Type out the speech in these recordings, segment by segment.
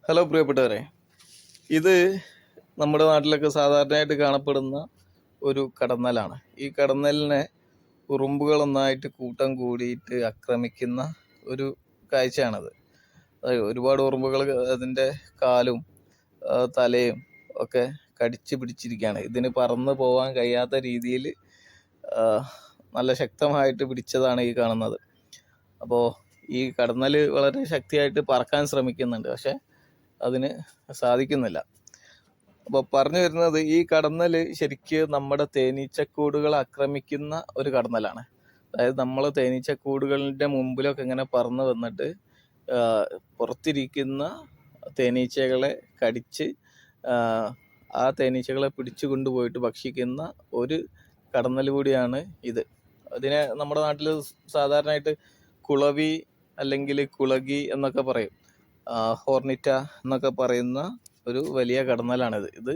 Hello പ്രിയപ്പെട്ടവരെ, ഇത് നമ്മുടെ നാട്ടിലൊക്കെ സാധാരണയായിട്ട് കാണപ്പെടുന്ന ഒരു കടന്നലാണ്. ഈ കടന്നലിനെ ഉറുമ്പുകൾ ഒന്നായിട്ട് കൂട്ടം കൂടിയിട്ട് ആക്രമിക്കുന്ന ഒരു കാഴ്ചയാണത്. ഒരുപാട് ഉറുമ്പുകൾ അതിൻ്റെ കാലും തലയും ഒക്കെ കടിച്ചു പിടിച്ചിരിക്കുകയാണ്. ഇതിന് പറന്ന് പോകാൻ കഴിയാത്ത രീതിയിൽ നല്ല ശക്തമായിട്ട് പിടിച്ചതാണ് ഈ കാണുന്നത്. അപ്പോൾ ഈ കടന്നൽ വളരെ ശക്തിയായിട്ട് പറക്കാൻ ശ്രമിക്കുന്നുണ്ട്, പക്ഷെ അതിന് സാധിക്കുന്നില്ല. അപ്പോൾ പറഞ്ഞു വരുന്നത്, ഈ കടന്നൽ ശരിക്ക് നമ്മുടെ തേനീച്ചക്കൂടുകൾ ആക്രമിക്കുന്ന ഒരു കടന്നലാണ്. അതായത് നമ്മൾ തേനീച്ചക്കൂടുകളുടെ മുമ്പിലൊക്കെ ഇങ്ങനെ പറന്ന് വന്നിട്ട് പുറത്തിരിക്കുന്ന തേനീച്ചകളെ കടിച്ച് ആ തേനീച്ചകളെ പിടിച്ചു കൊണ്ടുപോയിട്ട് ഭക്ഷിക്കുന്ന ഒരു കടന്നൽ കൂടിയാണ് ഇത്. അതിനെ നമ്മുടെ നാട്ടിൽ സാധാരണയായിട്ട് കുളവി അല്ലെങ്കിൽ കുളകി എന്നൊക്കെ പറയും. ഹോർണിറ്റ എന്നൊക്കെ പറയുന്ന ഒരു വലിയ കടന്നലാണിത്. ഇത്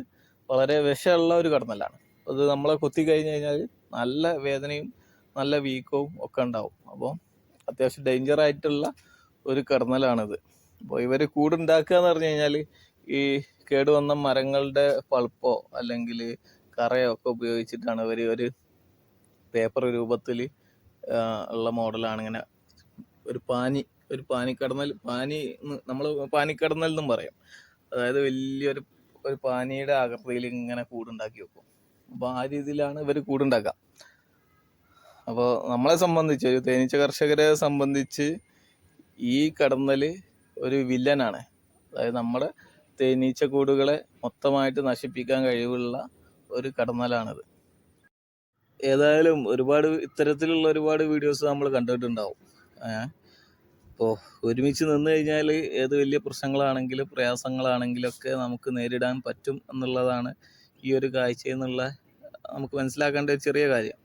വളരെ വിഷമുള്ള ഒരു കടന്നലാണ്. അത് നമ്മളെ കൊത്തി കഴിഞ്ഞ് കഴിഞ്ഞാൽ നല്ല വേദനയും നല്ല വീക്കവും ഒക്കെ ഉണ്ടാവും. അപ്പോൾ അത്യാവശ്യം ഡേഞ്ചറായിട്ടുള്ള ഒരു കടന്നലാണിത്. അപ്പോൾ ഇവർ കൂടുണ്ടാക്കുക എന്ന് പറഞ്ഞു കഴിഞ്ഞാൽ ഈ കേടുവന്ന മരങ്ങളുടെ പൾപ്പോ അല്ലെങ്കിൽ കറയോ ഒക്കെ ഉപയോഗിച്ചിട്ടാണ് ഇവർ ഒരു പേപ്പർ രൂപത്തിൽ ഉള്ള മോഡലാണ്. ഇങ്ങനെ ഒരു പാനിക്കടന്നൽ, നമ്മൾ പാനിക്കടന്നൽ എന്നും പറയും. അതായത് വലിയൊരു പാനിയുടെ ആകൃതിയിൽ ഇങ്ങനെ കൂടുണ്ടാക്കി വെക്കും. അപ്പോൾ ആ രീതിയിലാണ് ഇവർ കൂടുണ്ടാക്കുക. അപ്പോൾ നമ്മളെ സംബന്ധിച്ച്, ഒരു തേനീച്ച കർഷകരെ സംബന്ധിച്ച് ഈ കടന്നൽ ഒരു വില്ലനാണ്. അതായത് നമ്മുടെ തേനീച്ച കൂടുകളെ മൊത്തമായിട്ട് നശിപ്പിക്കാൻ കഴിവുള്ള ഒരു കടന്നലാണിത്. ഏതായാലും ഇത്തരത്തിലുള്ള ഒരുപാട് വീഡിയോസ് നമ്മൾ കണ്ടിട്ടുണ്ടാവും. അപ്പോൾ ഒരുമിച്ച് നിന്ന് കഴിഞ്ഞാൽ ഏത് വലിയ പ്രശ്നങ്ങളാണെങ്കിലും പ്രയാസങ്ങളാണെങ്കിലും ഒക്കെ നമുക്ക് നേരിടാൻ പറ്റും എന്നുള്ളതാണ് ഈ ഒരു കാഴ്ചയിൽ നിന്നുള്ള നമുക്ക് മനസ്സിലാക്കേണ്ട ഒരു ചെറിയ കാര്യം.